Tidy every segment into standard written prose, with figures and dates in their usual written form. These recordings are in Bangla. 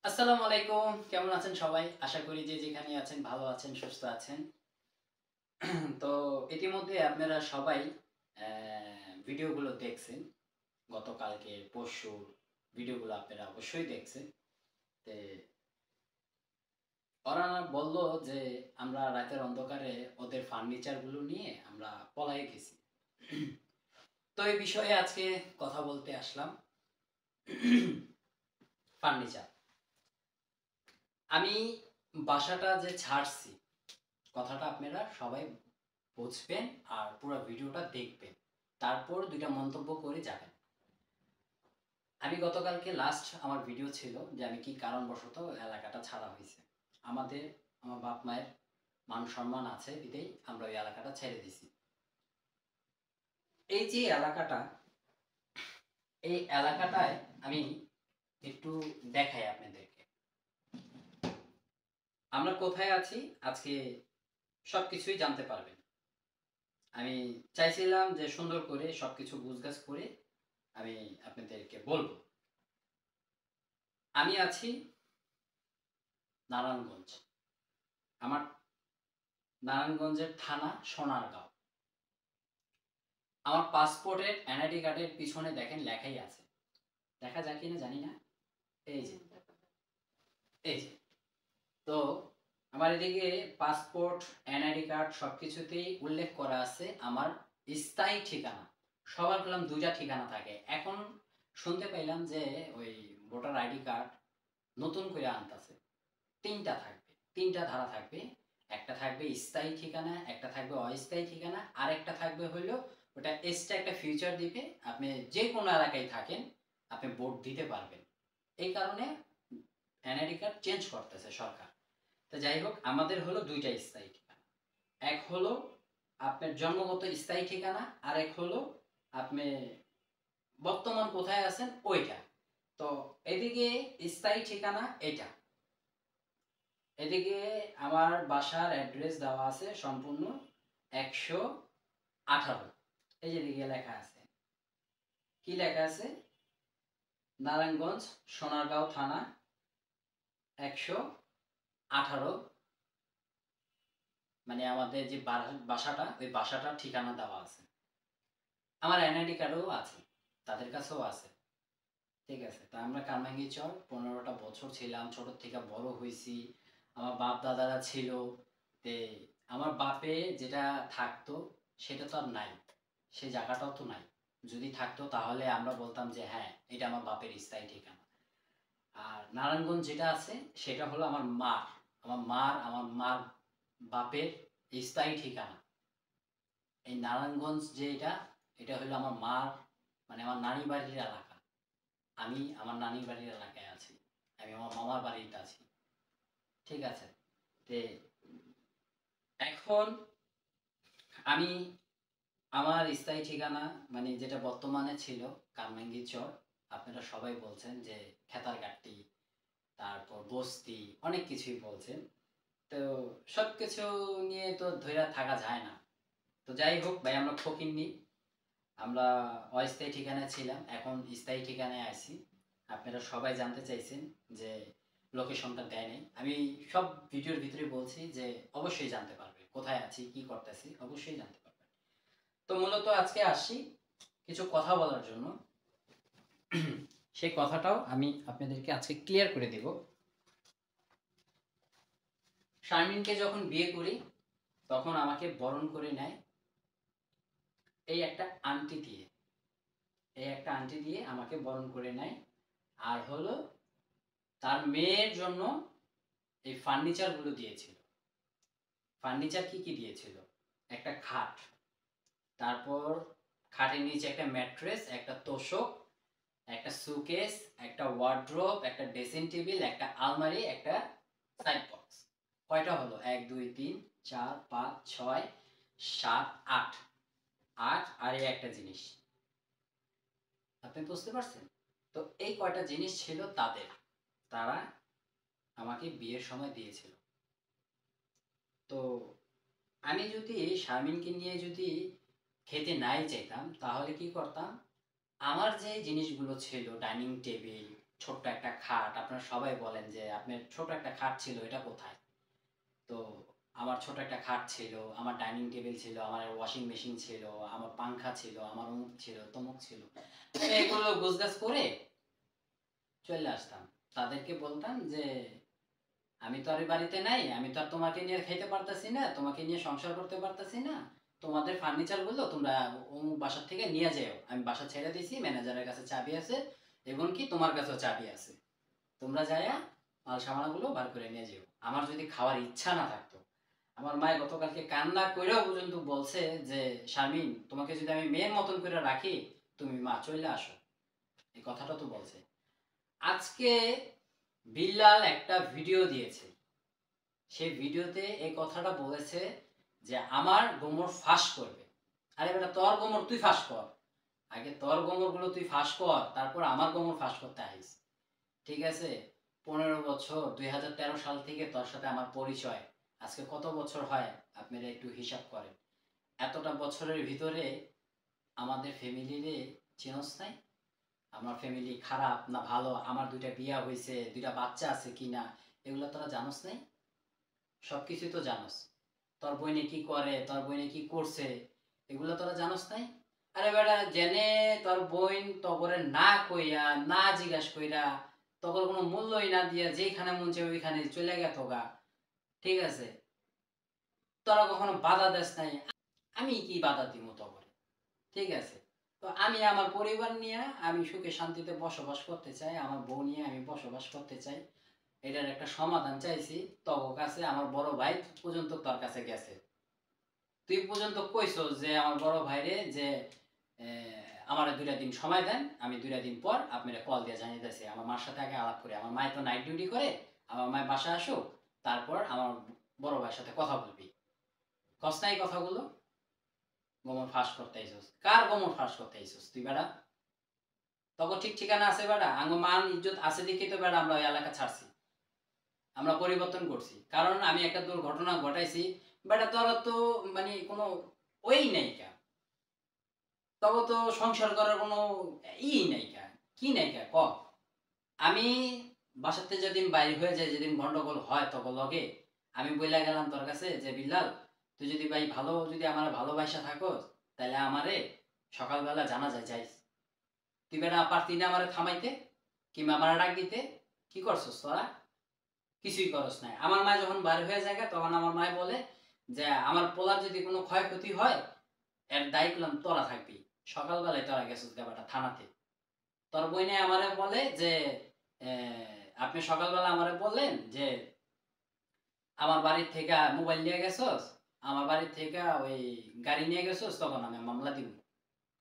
আসসালামু আলাইকুম। কেমন আছেন সবাই? আশা করি যে যেখানেই আছেন ভালো আছেন, সুস্থ আছেন। তো ইতিমধ্যে আপনারা সবাই ভিডিওগুলো দেখছেন। গতকালকের, পরশুর ভিডিওগুলো আপনারা অবশ্যই দেখছেন। তে ওরা বলল যে আমরা রাতের অন্ধকারে ওদের ফার্নিচারগুলো নিয়ে আমরা পলায়ে গেছি। তো এই বিষয়ে আজকে কথা বলতে আসলাম। ফার্নিচার। আমি বাসাটা যে ছাড়ছি কথাটা আপনারা সবাই বুঝবেন আর পুরো ভিডিওটা দেখবেন। তারপর ২ টা মন্তব্য করে যাবেন। আমি গতকালকে লাস্ট আমার ভিডিও ছিল যে আমি কি কারণবশত এলাকাটা ছাড়া হইছে। আমার বাপ-মায়ের মান-সম্মান আছে বিধায় আমরা ওই এলাকাটা ছেড়ে দিছি। এই যে এলাকাটা, এই এলাকাটায় আমি একটু দেখাই আপনাদেরকে। আমরা কোথায় আছি আজকে সবকিছুই জানতে পারবেন। আমি চাইছিলাম যে সুন্দর করে সবকিছু গুছগাছ করে আমি আপনাদেরকে বলব। আমি আছি নারায়ণগঞ্জ। আমার নারায়ণগঞ্জের থানা সোনারগাঁও। আমার পাসপোর্টের এনআইডি কার্ডের পিছনে দেখেন লেখাই আছে। দেখা যায় কিনা জানি না। এই যে, এই যে। তো আমার এদিকে পাসপোর্ট, এনআইডি কার্ড সবকিছুতেই উল্লেখ করা আছে আমার স্থায়ী ঠিকানা। সবার বললাম ২ টা ঠিকানা থাকে। এখন শুনতে পাইলাম যে ওই ভোটার আইডি কার্ড নতুন করে আনতাছে। ৩ টা থাকবে। ৩ টা ধারা থাকবে। একটা থাকবে স্থায়ী ঠিকানা, একটা থাকবে অস্থায়ী ঠিকানা, আরেকটা থাকবে হইলো ওটা এক্সট্রা একটা ফিচার দিবে। আপনি যেকোনো এলাকায় থাকেন, আপনি ভোট দিতে পারবেন। এই কারণে এনআইডি কার্ড চেঞ্জ করতেছে সরকার। তো যাই হোক আমাদের হলো ২ টা স্থায়ী ঠিকানা। এক হলো আপনার জন্মগত স্থায়ী ঠিকানা, আরেক হলো আপনি বর্তমান কোথায় আছেন ওইটা। তো এদিকে স্থায়ী ঠিকানা এটা। এদিকে আমার বাসার অ্যাড্রেস দেওয়া আছে সম্পূর্ণ ১১৮। এই যে এদিকে লেখা আছে। কি লেখা আছে? নারায়ণগঞ্জ সোনারগাঁও থানা ১১৮, মানে আমাদের যে বাসাটা ওই বাসাটার ঠিকানা দেওয়া আছে। আমার এনআইডি কার্ডও আছে, তাদের কাছেও আছে। ঠিক আছে? তা আমরা কারমাঙ্গীরচর ১৫টা বছর ছিলাম, ছোট থেকে বড় হইছি। আমার বাপ দাদারা ছিল। তে আমার বাপে যেটা থাকতো সেটা তো আর নাই। সে জায়গাটাও তো নাই। যদি থাকতো তাহলে আমরা বলতাম যে হ্যাঁ, এটা আমার বাপের স্থায়ী ঠিকানা। আর নারায়ণগঞ্জ যেটা আছে সেটা হলো আমার মার বাপের স্থায়ী ঠিকানা। এই নারায়ণগঞ্জ যে এটা হলো আমার মার, মানে আমার নানি বাড়ির এলাকা। আমি আমার নানির বাড়ির এলাকায় আছি। আমি আমার মামার বাড়িতে আছি। ঠিক আছে? তে এখন আমি আমার স্থায়ী ঠিকানা, মানে যেটা বর্তমানে ছিল কারমাঙ্গি চর। আপনারা সবাই বলছেন যে খেতারগাট্টি, তারপর বস্তি, অনেক কিছুই বলছেন। তো সবকিছু নিয়ে তো ধইরা থাকা যায় না। তো যাই হোক ভাই, আমরা ফকিন্নি। আমরা অস্থায়ী ঠিকানায় ছিলাম, এখন স্থায়ী ঠিকানায় আছি। আপনারা সবাই জানতে চাইছেন যে লোকেশনটা দেয় নাই। আমি সব ভিডিওর ভিতরে বলছি যে অবশ্যই জানতে পারবে কোথায় আছি, কি করতেছি, অবশ্যই জানতে পারবেন। তো মূলত আজকে আসছি কিছু কথা বলার জন্য। সেই কথাটাও আমি আপনাদেরকে আজকে ক্লিয়ার করে দেব। শারমিনকে যখন বিয়ে করি তখন আমাকে বরণ করে নেয় এই একটা আংটি দিয়ে। এই একটা আংটি দিয়ে আমাকে বরণ করে নেয়। আর হলো তার মেয়ের জন্য এই ফার্নিচারগুলো দিয়েছিল। ফার্নিচার কি কি দিয়েছিল? একটা খাট, তারপর খাটের নিচে একটা ম্যাট্রেস, একটা তোশক, একটা সুকেস, একটা ওয়ার্ড্রোব, একটা ড্রেসিং টেবিল, একটা আলমারি, একটা সাইড বক্স। কয়টা হলো? ১ ২ ৩ ৪ ৫ ৬ ৭ ৮। ৮ আর এই একটা জিনিস। আপনি বুঝতে পারছেন? তো এই কয়টা জিনিস ছিল তাদের। তারা আমাকে বিয়ের সময় দিয়েছিল। তো আমি যদি শারমিনকে নিয়ে যদি খেতে নাই চাইতাম তাহলে কি করতাম? আমার যে জিনিসগুলো ছিল ডাইনিং টেবিল, ছোট্ট একটা খাট, আপনারা সবাই বলেন যে আপনার ছোট একটা খাট ছিল, এটা কোথায়? তো আমার ছোট একটা খাট ছিল, আমার ডাইনিং টেবিল ছিল, আমার ওয়াশিং মেশিন ছিল, আমার পাংখা ছিল, আমার অমুক ছিল, তমুক ছিল। আমি এগুলো গোছগাছ করে চলে আসতাম। তাদেরকে বলতাম যে আমি তো আর এই বাড়িতে নাই, আমি তো আর তোমাকে নিয়ে খাইতে পারতাছি না, তোমাকে নিয়ে সংসার করতে পারতাছি না। তোমাদের ফার্নিচার গুলো তোমরা অমুক বাসার থেকে নিয়ে যাও, আমি বাসা ছেড়ে দিয়েছি, ম্যানেজারের কাছে চাবি আছে, এবং কি তোমার কাছেও চাবি আছে, তোমরা যায়া মাল সামানাগুলো বার করে নিয়ে যেও। আমার যদি খাওয়ার ইচ্ছা না থাকতো, আমার মায়ের গতকালকে কান্না কইরাও পর্যন্ত বলছে যে শারমিন, তোমাকে যদি আমি মেয়ের মতন করে রাখি, তুমি মা চলে আসো, এই কথাটা তো বলছে। আজকে বিল্লাল একটা ভিডিও দিয়েছে, সেই ভিডিওতে এই কথাটা বলেছে যে আমার গোমর ফাঁস করবে। আরে বেটা, তোর গোমর তুই ফাঁস কর, আগে তোর গোমর গুলো তুই ফাঁস কর, তারপর আমার গোমর ফাঁস করতে আইস। ঠিক আছে? 15 বছর, 2013 সাল থেকে তোর সাথে আমার পরিচয়, আজকে কত বছর হয় আপনারা একটু হিসাব করেন। এতটা বছরের ভিতরে আমাদের ফ্যামিলিরে চিনস নাই? আমার ফ্যামিলি খারাপ না ভালো, আমার 2টা বিয়া হয়েছে, 2টা বাচ্চা আছে কিনা, এগুলো তোরা জানোস নাই? সবকিছুই তো জানোস। তোর বইনে কি করে, তোর বইনে কি করছে, এগুলো তোরা জানোস নাই? আরে বেটা, জেনে তোর বইন তগরে না কইয়া, না জিজ্ঞাস কইরা, তখন কোনো মূল্যই না দিয়া যেখানে মন চায় ওইখানে চলে গেত গা। ঠিক আছে? তোরা কখনো বাধা দেস নাই, আমি কি বাধা দিব তগরে? ঠিক আছে? তো আমি আমার পরিবার নিয়ে আমি সুখে শান্তিতে বসবাস করতে চাই, আমার বউ নিয়ে আমি বসবাস করতে চাই। এটার একটা সমাধান চাইছি তগ কাছে। আমার বড় ভাই পর্যন্ত তোর কাছে গেছে, তুই পর্যন্ত কইছস যে আমার বড় ভাইরে যে আমার 2টা দিন সময় দেন, আমি 2টা দিন পর আপনারা কল দিয়ে জানিয়ে দিয়েছি। আমার মার সাথে আগে আলাপ করে, আমার মায় তো নাইট ডিউটি করে, আমার মায় বাসা আসো, তারপর আমার বড় ভাইয়ের সাথে কথা বলবি। কস নাই কথাগুলো? গোমর ফাঁস করতে আইসস। কার গোমর ফাঁস করতে আইসস তুই বেড়া? তখন ঠিক ঠিকানা আছে বেড়া? আঙ্গ মান ইজ্জত আছে দেখেই তো বেড়া আমরা ওই এলাকা ছাড়ছি, আমরা পরিবর্তন করছি। কারণ আমি একটা দুর্ঘটনা ঘটাইছি বেটা, তোর তো মানে কোনো ওই নাই কা, তবে তো সংসার করার কোনো ই নাই কা, কি নাই কা ক। আমি বাসাতে যেদিন বাইরে হয়ে যায়, যেদিন গন্ডগোল হয় তখন লগে আমি বইলা গেলাম তোর কাছে যে বিল্লাল, তুই যদি ভাই ভালো, যদি আমার ভালোবাসা থাকোস, তাহলে আমারে সকালবেলা জানা যায় যাইস। তুই বেটা পারতি না আমারে থামাইতে, কিংবা আমার ডাক দিতে? কি করছস তোরা? কিছুই করস নাই। আমার মা যখন বাইরে হয়ে যায় তখন আমার মায় বলে যে আমার পোলার যদি কোনো ক্ষয়ক্ষতি হয়, এর দায়ী করলাম তোরা থাকবি। সকালবেলায় তোরা গেছিস ব্যাপারটা থানাতে, তোর বইনে আমারে বলে যে আপনি সকালবেলা আমারে বললেন যে আমার বাড়ির থেকে মোবাইল নিয়ে গেছস, আমার বাড়ির থেকে ওই গাড়ি নিয়ে গেছস, তখন আমি মামলা দিব।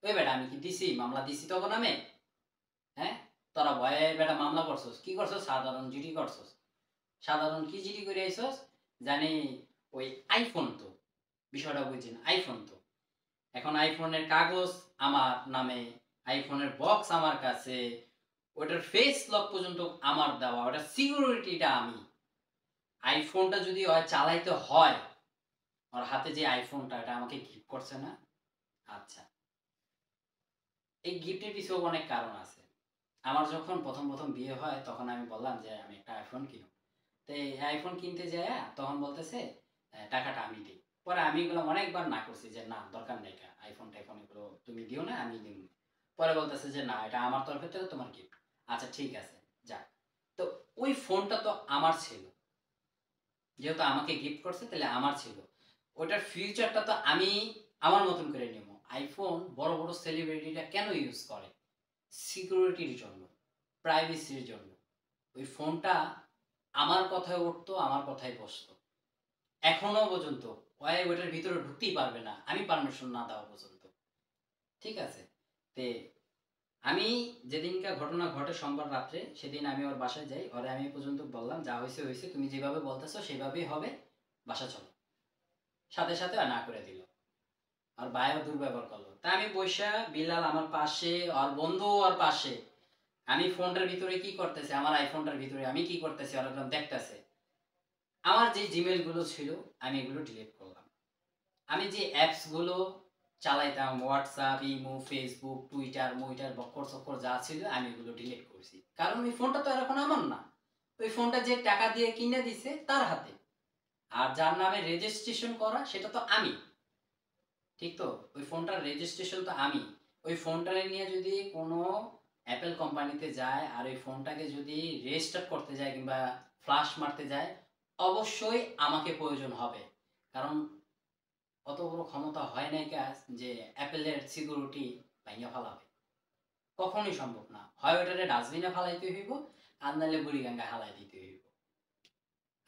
ওই বেটা আমি কি দিছি? মামলা দিছি তখন আমি? হ্যাঁ, তোরা ভয়ে বেটা মামলা করছস? কি করছস? সাধারণ জিডি করছস। সাধারণ কি জিডি করে আইছস জানি? ওই আইফোন তো, বিষয়টা বুঝছেন? আইফোন তো এখন আইফোনের কাগজ আমার নামে, আইফোনের বক্স আমার কাছে, ওটার ফেস লক পর্যন্ত আমার দেওয়া, ওটার সিকিউরিটিটা আমি। আইফোনটা যদি চালাইতে হয়, ওর হাতে যে আইফোনটা, এটা আমাকে গিফট করছে না? আচ্ছা, এই গিফটের পিছনে অনেক কারণ আছে। আমার যখন প্রথম প্রথম বিয়ে হয় তখন আমি বললাম যে আমি একটা আইফোন কিনব। তো এই আইফোন কিনতে যায় তখন বলতেছে টাকাটা আমি দিই। পরে আমি এগুলো অনেকবার না করছি যে না দরকার নেই, আইফোন টাইফোন এগুলো তুমি দিও না, আমি দিব। পরে বলতেছে যে না, এটা আমার তরফ থেকে তোমার গিফট। আচ্ছা ঠিক আছে, যাক। তো ওই ফোনটা তো আমার ছিল, যেহেতু আমাকে গিফট করছে তাহলে আমার ছিল। ওটার ফিউচারটা তো আমি আমার মতন করে নেব। আইফোন বড় বড় সেলিব্রিটিরা কেন ইউজ করে? সিকিউরিটির জন্য, প্রাইভেসির জন্য। ওই ফোনটা আমার কথায় উঠতো, আমার কথায় বসতো। এখনো পর্যন্ত ওটার ভিতরে ঢুকতেই পারবে না আমি পারমিশন না দেওয়া পর্যন্ত। ঠিক আছে? তে আমি যেদিনকার ঘটনা ঘটে সোমবার রাত্রে, সেদিন আমি ওর বাসায় যাই, ওরে আমি পর্যন্ত বললাম যা হয়েছে হয়েছে, তুমি যেভাবে বলতেছো সেভাবেই হবে, বাসা চলো। সাথে সাথে না করে দিল, আর ভাইও দুর্ব্যবহার করলো। তা আমি বৈশা, বিল্লাল আমার পাশে, আর বন্ধু ওর পাশে, আমি ফোনটার ভিতরে কি করতেছে, আমার আইফোনটার ভিতরে আমি কি করতেছি ওরা একদম দেখতেছে। আমার যে জিমেল গুলো ছিল আমি এগুলো ডিলিট করলাম। আমি যে অ্যাপস গুলো চালাইতাম, হোয়াটসঅ্যাপ, ইমো, ফেসবুক, টুইটার, মুইটার, বক্কর চক্কর যা ছিল, আমি এগুলো ডিলিট করছি। কারণ ওই ফোনটা তো আর এখন আমার না। ওই ফোনটা যে টাকা দিয়ে কিনে দিছে তার হাতে, আর যার নামে রেজিস্ট্রেশন করা সেটা তো আমি, ঠিক তো? ওই ফোনটার রেজিস্ট্রেশন তো আমি। ওই ফোনটা নিয়ে যদি কোনো অ্যাপেল কোম্পানিতে যায় আর ওই ফোনটাকে যদি রেজিস্টার করতে যায় কিংবা ফ্লাশ মারতে যায়, অবশ্যই আমাকে প্রয়োজন হবে। কারণ অত বড় ক্ষমতা হয় নাই কাজ যে অ্যাপেলের সিকিউরিটি ভাঙিয়া ফেলাবে, কখনোই সম্ভব না। হয় ওটারে ডাস্টবিনে ফালাইতে হইব, আর নাহলে বুড়িগঙ্গা হালাই দিতে হইব।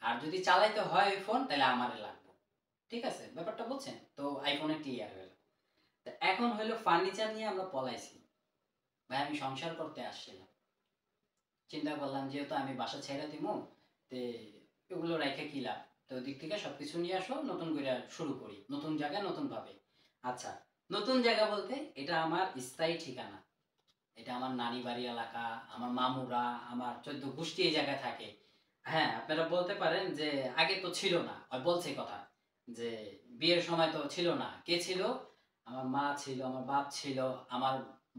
আর যদি চালাইতে হয় ওই ফোন, তাহলে আমারে লাগবে। ঠিক আছে, ব্যাপারটা বুঝছেন তো? আইফোনে ক্লিয়ার হয়ে গেল। এখন হলো ফার্নিচার নিয়ে আমরা পলাইছি। ভাই আমি সংসার করতে আসছিলাম, চিন্তা করলাম যেহেতু আমি বাসা ছেড়ে দিব, তে এগুলো রাইখা কি লাভ, তো ওই দিক থেকে সবকিছু নিয়ে আসো, নতুন করে শুরু করি, নতুন জায়গায় নতুন ভাবে। আচ্ছা, নতুন জায়গা বলতে এটা আমার স্থায়ী ঠিকানা, এটা আমার নানি বাড়ি এলাকা, আমার মামুরা, আমার 14 গোষ্ঠী এই জায়গায় থাকে। হ্যাঁ, আপনারা বলতে পারেন যে আগে তো ছিল না, ওই বলছে কথা যে বিয়ের সময় তো ছিল না। কে ছিল? আমার মা ছিল, আমার বাপ ছিল, আমার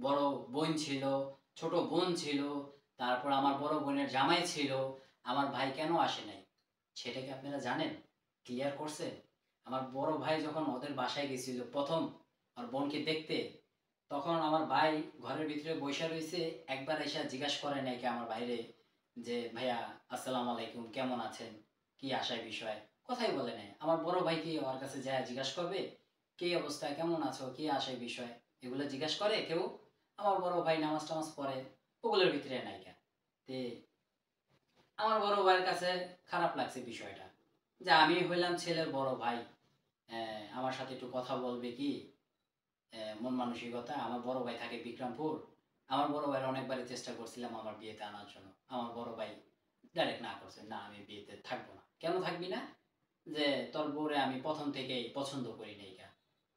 বড় বোন ছিল, ছোট বোন ছিল, তারপর আমার বড় বোনের জামাই ছিল। আমার ভাই কেন আসে নাই সেটা কি আপনারা জানেন? ক্লিয়ার করছে? আমার বড় ভাই যখন ওদের বাসায় গেছিল প্রথম আমার বোনকে দেখতে, তখন আমার ভাই ঘরের ভিতরে বসে রয়েছে, একবার এসে জিজ্ঞাসা করে নাই কি আমার বাইরে যে ভাইয়া আসসালামু আলাইকুম, কেমন আছেন, কি আশায় বিষয়, কথাই বলে নাই। আমার বড় ভাই কি ওর কাছে যায় জিজ্ঞাসা করবে কি অবস্থা, কেমন আছো, কি আশায় বিষয়, এগুলো জিজ্ঞাসা করে কেউ? আমার বড় ভাই নামাজ টামাজ পড়ে, ওগুলোর ভিতরে নাই কেন। তে আমার বড় ভাইয়ের কাছে খারাপ লাগছে বিষয়টা, যে আমি হইলাম ছেলের বড় ভাই, আমার সাথে একটু কথা বলবে কি, মন মানসিকতা। আমার বড় ভাই থাকে বিক্রমপুর, আমার বড় ভাইয়ের অনেকবারই চেষ্টা করছিলাম আমার বিয়েতে আনার জন্য। আমার বড় ভাই ডাইরেক্ট না করছে, না আমি বিয়েতে থাকবো না। কেন থাকবি না? যে তোর বউরে আমি প্রথম থেকেই পছন্দ করি নাই কা,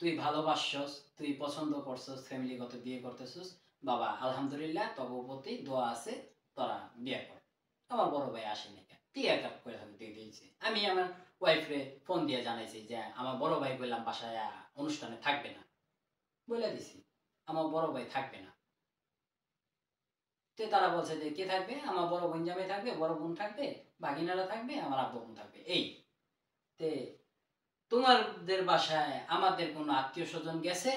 তুই ভালোবাসছস, তুই পছন্দ করছস, ফ্যামিলিগত বিয়ে করতেছস, বাবা আলহামদুলিল্লাহ তোর প্রতি দোয়া আছে, তোরা বিয়ে কর। আমার বড় ভাই আসে নাই কা, ক্লিয়ার কাট করে দিয়ে দিয়েছি। আমি আমার ওয়াইফরে ফোন দিয়ে জানাইছি যে আমার বড় ভাই বললাম বাসায় অনুষ্ঠানে থাকবে না, বলে দিছি আমার বড় ভাই থাকবে না। তো তারা বলছে যে কে থাকবে? আমার বড় বোন জামাই থাকবে, বড় বোন থাকবে, বাগিনারা থাকবে, আমার আব্বু বোন থাকবে, এই। তে তোমাদের বাসায় আমাদের কোনো আত্মীয় স্বজন গেছে?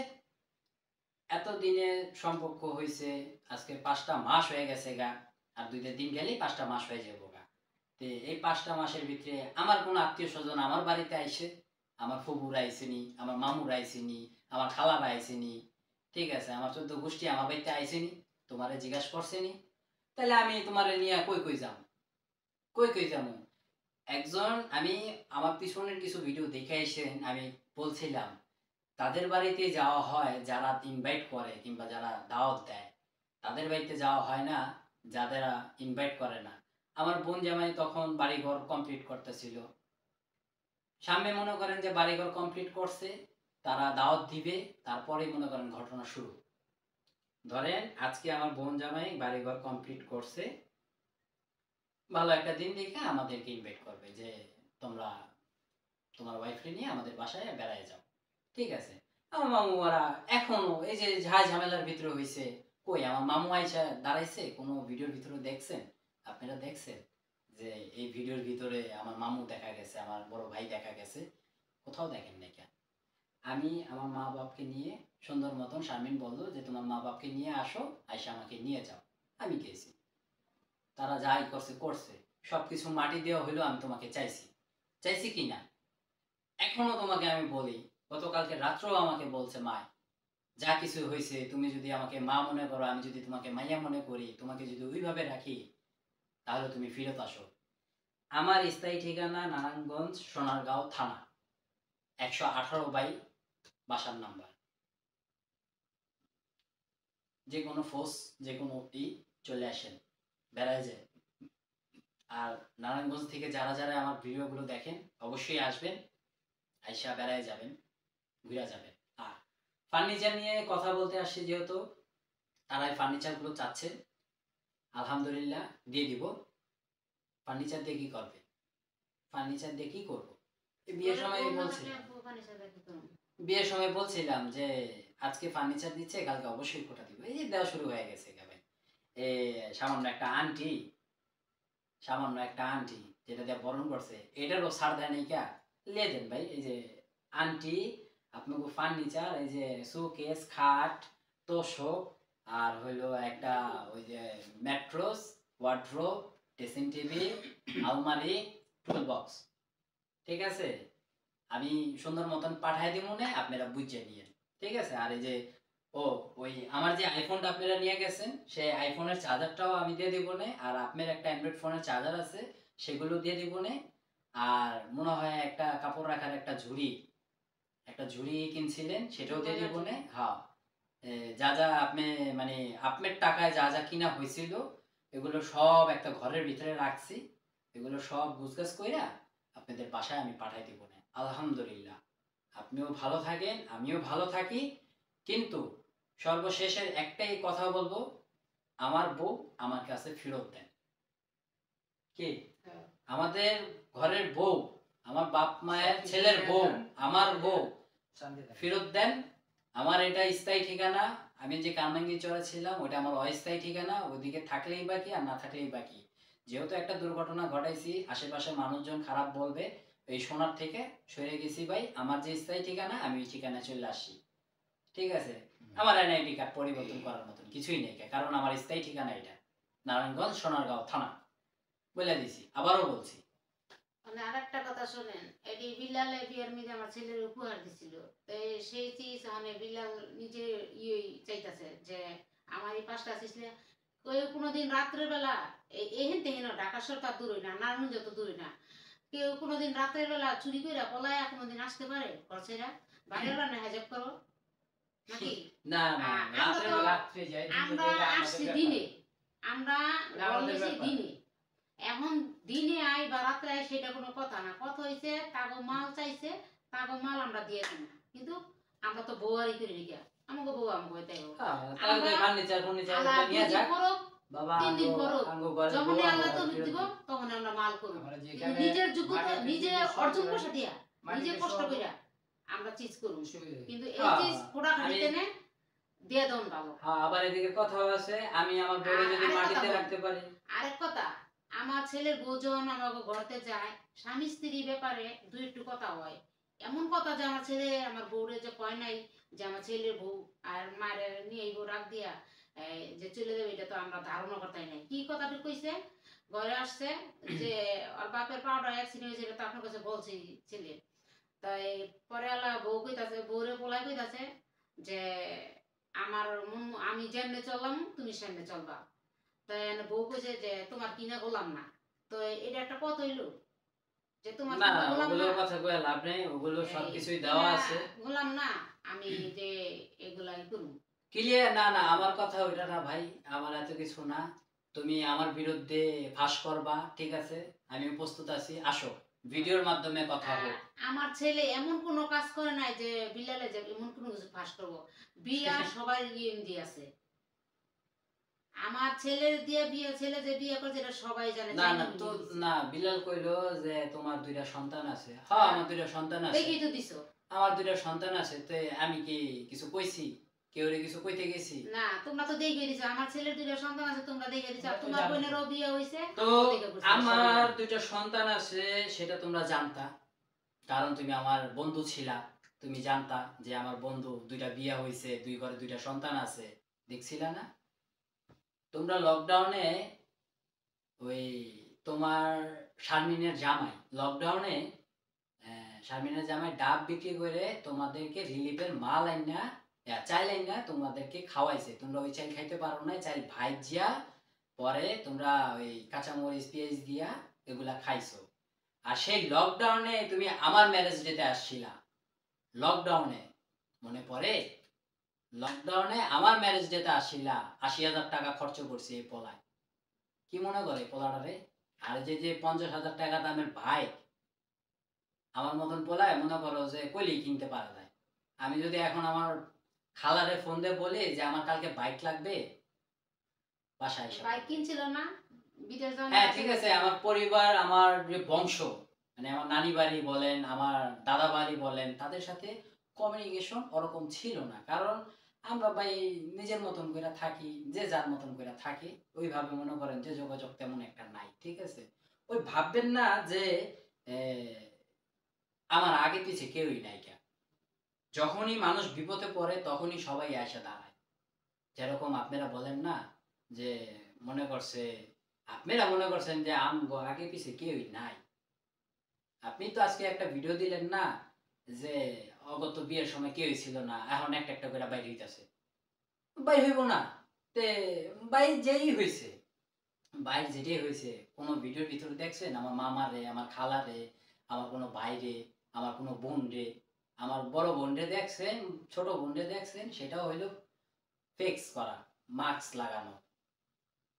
এতদিনে সম্পর্ক হয়েছে, আজকে 5টা মাস হয়ে গেছে গা, আর 2টা দিন গেলেই 5টা মাস হয়ে যাবো গা। তে এই 5টা মাসের ভিতরে আমার কোনো আত্মীয় স্বজন আমার বাড়িতে আইসে? আমার ফুবুরা আইসেনি, আমার মামুরা আইসেনি, আমার খালারা আইসেনি, ঠিক আছে, আমার 14 গোষ্ঠী আমার বাড়িতে আইসেনি, তোমারে জিজ্ঞাসা করছেনি? তাহলে আমি তোমারে নিয়ে কই কই যাম, কই কই যাবো? একজন, আমি আমার পিছনের কিছু ভিডিও দেখে এসেন, আমি বলছিলাম তাদের বাড়িতে যাওয়া হয় যারা ইনভাইট করে কিংবা যারা দাওয়াত দেয়, তাদের বাড়িতে যাওয়া হয় না যাদেরা ইনভাইট করে না। আমার বোন জামাই তখন বাড়িঘর কমপ্লিট করতেছিল, সামনে মনে করেন যে বাড়িঘর কমপ্লিট করছে, তারা দাওয়াত দিবে, তারপরে মনে করেন ঘটনা শুরু। ধরেন আজকে আমার বোন জামাই বাড়িঘর কমপ্লিট করছে, ভালো একটা দিন দেখে আমাদেরকে ইনভাইট করবে যে তোমরা তোমার ওয়াইফকে নিয়ে আমাদের বাসায় বেড়ায় যাও, ঠিক আছে। আমার মামু ওরা এখনো এই যে ঝামেলার ভিতরে হইছে, কই আমার মামু আইসা দাঁড়াইছে কোনো ভিডিওর ভিতরে দেখছেন? আপনারা দেখছেন যে এই ভিডিওর ভিতরে আমার মামু দেখা গেছে, আমার বড় ভাই দেখা গেছে? কোথাও দেখেন নাই কেন? আমি আমার মা বাপকে নিয়ে সুন্দর মতন, শারমিন বললো যে তোমার মা বাপকে নিয়ে আসো, আইসা আমাকে নিয়ে যাও, আমি গেছি, তারা যাই করছে করছে, সবকিছু মাটি দেওয়া হইলো, আমি তোমাকে চাইছি, চাইছি কি না? এখনো তোমাকে আমি বলি, গতকালকে রাত্রেও আমাকে বলছে মা, যা কিছু হয়েছে তুমি যদি আমাকে মা মনে করো, আমি যদি তোমাকে মাইয়া মনে করি, তোমাকে যদি ওইভাবে রাখি, তাহলে তুমি ফিরত আসো। আমার স্থায়ী ঠিকানা নারায়ণগঞ্জ সোনারগাঁও থানা, 118 বাসার নাম্বার। যে কোনো ফোর্স, যে কোনো চলে আসেন, বেড়ায় যায়। আর নারায়ণগঞ্জ থেকে যারা যারা আমার ভিডিওগুলো দেখেন অবশ্যই আসবেন, আইসা বেড়ায় যাবেন, ঘুরে যাবেন। আর ফার্নিচার নিয়ে কথা বলতে আসছি যেহেতু, তারা এই ফার্নিচারগুলো চাচ্ছে, আলহামদুলিল্লাহ দিয়ে দিব। ফার্নিচার দিয়ে কি করবে? ফার্নিচার দিয়ে কি করবো? বিয়ের সময় বলছিলাম যে আজকে ফার্নিচার দিচ্ছে, কালকে অবশ্যই কোটা দিব, এই যে দেওয়া শুরু হয়ে গেছে ভাই। সামান্য একটা আন্টি, সামান্য একটা আন্টি যেটা দিয়ে বরণ করছে, এটারও ছাড় দেয় নাই কা? লে দেন ভাই, এই যে আন্টি আপনাকে ফার্নিচার, এই যে শোকেস, খাট, তোশক, আর হইলো একটা ওই যে ম্যাট্রস, ওয়ার্ড্রোব, ড্রেসিং টেবিল, আলমারি, টুল বক্স, ঠিক আছে? আমি সুন্দর মতন পাঠাই দিব না, আপনারা বুঝে নিয়েন, ঠিক আছে? আর এই যে ও ওই আমার যে আইফোনটা আপনারা নিয়ে গেছেন, সেই আইফোনের চার্জারটাও আমি দিয়ে দিব না, আর আপনার একটা অ্যান্ড্রয়েড ফোনের চার্জার আছে সেগুলো দিয়ে দিব না। আর মনে হয় একটা কাপড় রাখার একটা ঝুড়ি কিনছিলেন, সেটাও দিয়ে দিব না। হ্যাঁ, যা যা আপনি মানে আপনার টাকায় যা যা কিনা হয়েছিল এগুলো সব একটা ঘরের ভিতরে রাখছি, এগুলো সব গুছগাছ কইরা আপনাদের বাসায় আমি পাঠাই দিব না। আলহামদুলিল্লাহ, আপনিও ভালো থাকেন, আমিও ভালো থাকি। কিন্তু সর্বশেষের একটাই কথা বলবো, আমার বউ আমার কাছে ফেরত দেন। কি? আমাদের ঘরের বউ, আমার বাপ মায়ের ছেলের বউ, আমার বউ ফেরত দেন। আমার এটা স্থায়ী ঠিকানা, আমি যে কামরাঙ্গি চরে ছিলাম ওটা আমার অস্থায়ী ঠিকানা, ওইদিকে থাকলেই বাকি আর না থাকলেই বাকি। যেহেতু একটা দুর্ঘটনা ঘটাইছি, আশেপাশে মানুষজন খারাপ বলবে, এই সোনার থেকে সরে গেছি ভাই, আমার যে স্থায়ী ঠিকানা আমি ওই ঠিকানায় চলে আসি, ঠিক আছে? আমার এনআইডি কার্ড পরিবর্তন করার মতন কিছুই নেই, কারণ আমার স্থায়ী ঠিকানা এটা নারায়ণগঞ্জ সোনারগাঁও থানা, বলে দিছি, আবারও বলছি। মানে আরেকটা কথা শোনেন, এটি বিলালে বিয়ার মধ্যে আমার ছেলের উপহার দিছিল, তো সেই চিজ মানে বিলাল নিজে চাইতাছে যে আমার এই 5টা চিজলে কেউ কোনোদিন রাত্রের বেলা এহেন তেহেন ঢাকা সরকার দূরে না, নারায়ণগঞ্জ যত দূরে না, কেউ কোনোদিন রাতের বেলা চুরি করে পলায়া কোনোদিন আসতে পারে ঘর ছেড়া? বাইরের বেলা না হেজাব করো নাকি? না না, আমরা তো রাত্রে যাই, আমরা আসছি দিনে, আমরা বলেছি দিনে, এখন দিনে আই বা রাত্রে আই সেটা কোনো কথা না। কথা হইছে তাগো মাল চাইছে, তাগো মাল আমরা দিয়ে দিই না, কিন্তু আমরা তো বউয়ারি করে রেখে আমাকে বউ আমাকে হইতাই হোক তাহলে ফার্নিচার আল্লাহ নিয়ে যাক করুক, বাবা, 3 দিন করুক, যখনই আল্লাহ তো ফেরত দিব দিন। তখন আমরা মাল করব, আমরা কিন্তু যেখানে নিজের যোগ্যতা মাটিতে নিজে যে অর্জন সব পয়সা দিয়া নিজে মাটিতে কষ্ট সব কইরা আমরা চিজ করব, সুবিধা। কিন্তু এই হ্যাঁ, চিজ খোড়া খাটিতে নে দিয়ে দন ভালো। হ্যাঁ, আবার এদিকে কথা আছে, আমি আমার বউরে যদি আরেক মাটিতে কথা রাখতে পারি। আরেক কথা, আমার ছেলের বউ যখন আমাকে ঘরতে যায়, স্বামী স্ত্রী ব্যাপারে দুই একটু কথা হয়, এমন কথা যে আমার ছেলে আমার বউরে যে কয় নাই যে আমার ছেলের বউ আর মায়ের নিয়ে এই বউ রাখ দিয়া যে চলে যাবে, এটা তো আমরা ধারণা করতে নাই। কি কথাটা কইছে, ঘরে আসছে যে ওর বাপের পাউডার অ্যাক্সিডেন্ট হয়েছে, এটা তো আপনার কাছে বলছি ছেলে। তাই পরে আল্লাহ বউ কইতাছে, বউরে পোলাই কইতাছে যে আমার মন আমি যেমনে চললাম তুমি সেমনে চলবা। তাই বউ কইছে যে তোমার কিনা গোলাম না, তো এটা একটা কথা হইলো যে তোমার না, কিনা গোলাম ওগুলোর না, কথা কয়ে লাভ নেই, ওগুলো সবকিছুই দেওয়া আছে। গোলাম না আমি যে এগুলাই করব ক্লিয়ার? না না, আমার কথা ওইটা না ভাই, আমার এত কিছু না। তুমি আমার বিরুদ্ধে ফাঁস করবা, ঠিক আছে, আমি প্রস্তুত আছি, আসো ভিডিওর মাধ্যমে কথা হোক। আমার ছেলে এমন কোনো কাজ করে নাই যে বিলালে যে এমন কোনো কিছু ফাঁস করব, বিয়া সবাই দিয়ে আছে, আমার ছেলের দিয়ে বিয়ে, ছেলে যে বিয়ে করেছে এটা সবাই জানে। না না তো, না, বিলাল কইলো যে তোমার 2টা সন্তান আছে। হ্যাঁ, আমার 2টা সন্তান আছে। দেখি তো দিছো। আমার 2টা সন্তান আছে, তো আমি কি কিছু কইছি? কেউরে কিছু কইতে গেছি? না, তোমরা তো দেখে দিছো আমার ছেলের 2টা সন্তান আছে, তোমরা দেখে দিছো, আর তোমার বোনেরও বিয়ে হইছে। তো আমার 2টা সন্তান আছে সেটা তোমরা জানতা, কারণ তুমি আমার বন্ধু ছিলা, তুমি জানতা যে আমার বন্ধু 2টা বিয়ে হইছে, 2 ঘরে 2টা সন্তান আছে, দেখছিলা না? তোমরা লকডাউনে ওই তোমার শারমিনের জামাই লকডাউনে শারমিনের জামাই ডাব বিক্রি করে তোমাদেরকে রিলিফের মাল আইনা, চাইল আইনা তোমাদেরকে খাওয়াইছে। তোমরা ওই চাইল খাইতে পারো না, চাইল ভাইজিয়া পরে তোমরা ওই কাঁচামরিচ পেঁয়াজ দিয়া এগুলা খাইছো। আর সেই লকডাউনে তুমি আমার ম্যারেজ ডেতে আসছিলা, লকডাউনে মনে পড়ে? লকডাউনে আমার ম্যারেজ ডেতে আসছিলা, 80,000 টাকা খরচ করছি এই পলায়, কি মনে করে পোলাটারে? আর যে যে 50,000 টাকা দামের বাইক আমার মতন পোলায় মনে করো যে কইলেই কিনতে পারা যায়। আমি যদি এখন আমার খালারে ফোন দিয়ে বলি যে আমার কালকে বাইক লাগবে, বাসায় এসে বাইক কিনছিল না বিদেশ যাওয়ার। হ্যাঁ ঠিক আছে, আমার পরিবার, আমার যে বংশ, মানে আমার নানি বাড়ি বলেন, আমার দাদা বাড়ি বলেন, তাদের সাথে কমিউনিকেশন ওরকম ছিল না, কারণ আমরা ভাই নিজের মতন করে থাকি, যে যার মতন করে থাকি, ওইভাবে মনে করেন যে যোগাযোগ তেমন একটা নাই, ঠিক আছে? ভাববেন না যে আমার আগে পিছে কেউই নাই। যখনই মানুষ বিপদে পড়ে তখনই সবাই এসে দাঁড়ায়। যেরকম আপনারা বলেন না যে আপনারা মনে করছেন যে আমগো আগে পিছে কেউই নাই। আপনি তো আজকে একটা ভিডিও দিলেন না যে অগত বিয়ের সময় কেউই ছিল না, এখন একটা একটা করে বাইরে হইতাছে। বাইর হইব না তে বাইর যেই হয়েছে, বাইর যেটাই হয়েছে, কোনো ভিডিওর ভিতরে দেখছেন আমার মামা রে, আমার খালা রে, আমার কোনো ভাই রে, আমার কোনো বোন রে, আমার বড় বোন রে দেখছেন, ছোট বোন রে দেখছেন, সেটাও হইলো ফিক্স করা, মাস্ক লাগানো।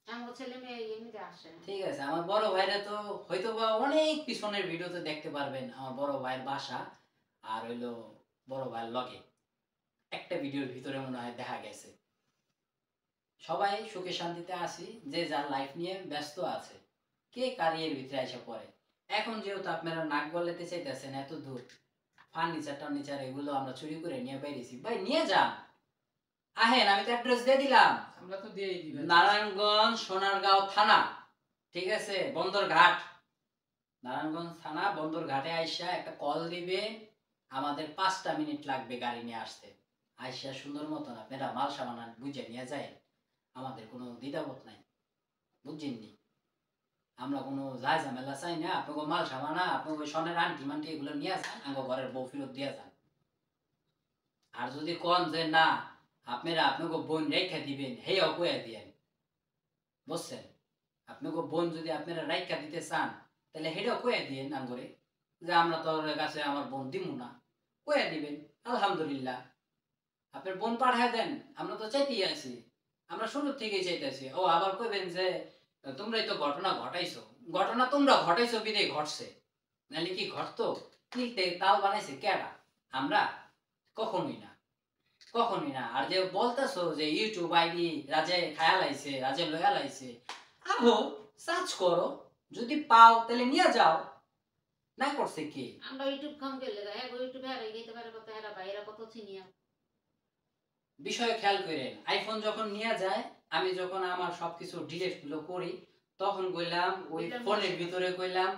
আমার ছেলে মেয়ে এমনিতে আসে না। ঠিক আছে, আমার বড় ভাইরা তো হয়তো বা অনেক পিছনের ভিডিওতে দেখতে পারবেন আমার বড় ভাইয়ের বাসা আর হইলো বড় ভাইয়ের লগে একটা ভিডিওর ভিতরে মনে হয় দেখা গেছে। সবাই সুখে শান্তিতে আছি, যে যার লাইফ নিয়ে ব্যস্ত আছে, কে কারিয়ের ভিতরে এসে পড়ে। এখন যেহেতু আপনারা নাক গলাতে চাইতেছেন এত দূর, ফার্নিচার টার্নিচার এগুলো আমরা চুরি করে নিয়ে বাইরেছি, ভাই নিয়ে যান, আহেন, আমি তো অ্যাড্রেস দিয়ে দিলাম। আমরা তো দিয়েই দিবেন। নারায়ণগঞ্জ সোনারগাঁও থানা, ঠিক আছে, বন্দরঘাট, নারায়ণগঞ্জ থানা বন্দরঘাটে আইসা একটা কল দিবে, আমাদের 5টা মিনিট লাগবে গাড়ি নিয়ে আসতে। আইসা সুন্দর মতন আপনারা মাল সামান বুঝে নিয়ে যায়, আমাদের কোনো দ্বিধাবোধ নাই, বুঝছেননি? আমরা কোনো যা ঝামেলা চাই না, আপনাকে মাল সামানা আপনাকে সোনের আন্টি মান্টি এগুলো নিয়ে যান, আমার ঘরের বউ ফেরত দিয়ে যান। আর যদি কন যে না আপনারা আপনাকে বোন রেখা দিবেন, হেও কয়ে দিয়েন, বুঝছেন? আপনাকে বোন যদি আপনারা রাইখা দিতে চান তাহলে হেটাও কয়ে দিয়েন না করে যে আমরা তোর কাছে আমার বোন দিমু না, কয়ে দিবেন। আলহামদুলিল্লাহ, আপনার বোন পাঠায় দেন, আমরা তো চাইতেই আছি, আমরা শুরু থেকেই চাইতেছি। ও আবার কইবেন যে তোমরাই তো ঘটনা ঘটাইছো, ঘটনা তোমরা ঘটাইছো বিদে ঘটছে, নাহলে কি ঘটতো? কিনতে তাল বানাইছে কেডা? আমরা? কখনোই না, কখনোই না। আর যে বলতেছো যে ইউটিউব আইডি রাজে খায়াল আইছে, রাজে লয়াল আইছে, আহো সার্চ করো, যদি পাও তাহলে নিয়ে যাও, না করছে কি? আমরা ইউটিউব খাম গেলে হ্যাঁ ইউটিউবে আর গেতে পারে কত এরা বাইরা কত চিনিয়া। বিষয় খেয়াল করেন, আইফোন যখন নিয়ে যায়, আমি যখন আমার সবকিছু ডিলিট গুলো করি তখন কইলাম ওই ফোনের ভিতরে কইলাম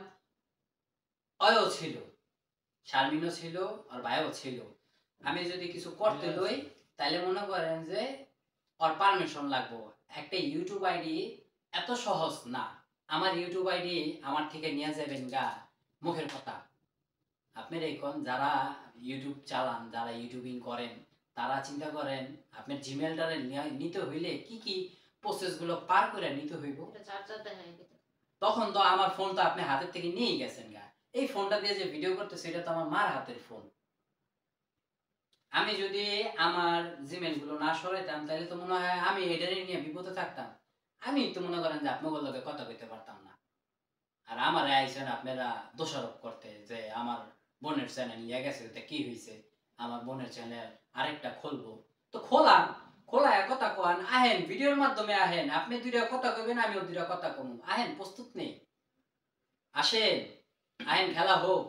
অয়ও ছিল, শারমিনও ছিল, আর ভাইও ছিল। আমি যদি কিছু করতে লই তাহলে মনে করেন যে ওর পারমিশন লাগবো। একটা ইউটিউব আইডি এত সহজ না, আমার ইউটিউব আইডি আমার থেকে নিয়ে যাবেন গা মুখের কথা। আপনার এখন যারা ইউটিউব চালান, যারা ইউটিউবিং করেন, তারা চিন্তা করেন আপনার জিমেলটারে নিতে হইলে কি কি প্রসেস গুলো পার করে নিতে হইব। এটা চার্জার দেখা গেছে। তখন তো আমার ফোন তো আপনি হাতের থেকে নিয়েই গেছেন গা, এই ফোনটা দিয়ে যে ভিডিও করতেছে এটা তো আমার মার হাতের ফোন। আমি যদি আমার জিমেল গুলো না সরাইতাম তাহলে তো মনে হয় আমি এটারে নিয়ে বিপদে থাকতাম। আমি তো মনে করেন যে আপনাদের লগে কথা কইতে পারতাম না। আর আমার আইছেন আপনারা দোষারোপ করতে যে আমার বোনের চ্যানেল নিয়ে গেছে, এটা কি হয়েছে, আমার বোনের চ্যানেল আরেকটা খুলবো। তো খোলান, খোলায় কথা কন, আহেন ভিডিওর মাধ্যমে আহেন, আপনি দুইটা কথা কইবেন আমিও দুইটা কথা কম, আহেন, প্রস্তুত নেই, আসেন, আহেন, খেলা হোক।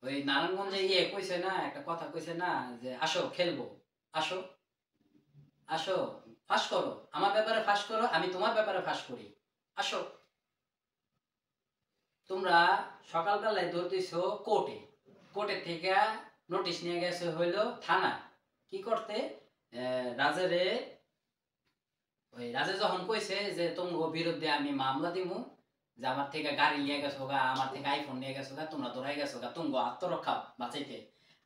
ওই নারায়ণগঞ্জে ইয়ে কইছে না, একটা কথা কইছে না যে আসো খেলবো, আসো, আসো, ফাঁস করো, আমার ব্যাপারে ফাঁস করো, আমি তোমার ব্যাপারে ফাঁস করি, আসো। তোমরা সকালবেলায় দৌড় দিছো কোর্টে, কোর্টের থেকে নোটিশ নিয়ে গেছে হইলো থানা, কি করতে? রাজেরে, ওই রাজে যখন কইছে যে তোমার বিরুদ্ধে আমি মামলা দিমু, যে আমার থেকে গাড়ি নিয়ে গেছো গা, আমার থেকে আইফোন নিয়ে গেছো গা, তোমরা দৌড়াই গেছো গা তুমি আত্মরক্ষা বাঁচাইতে।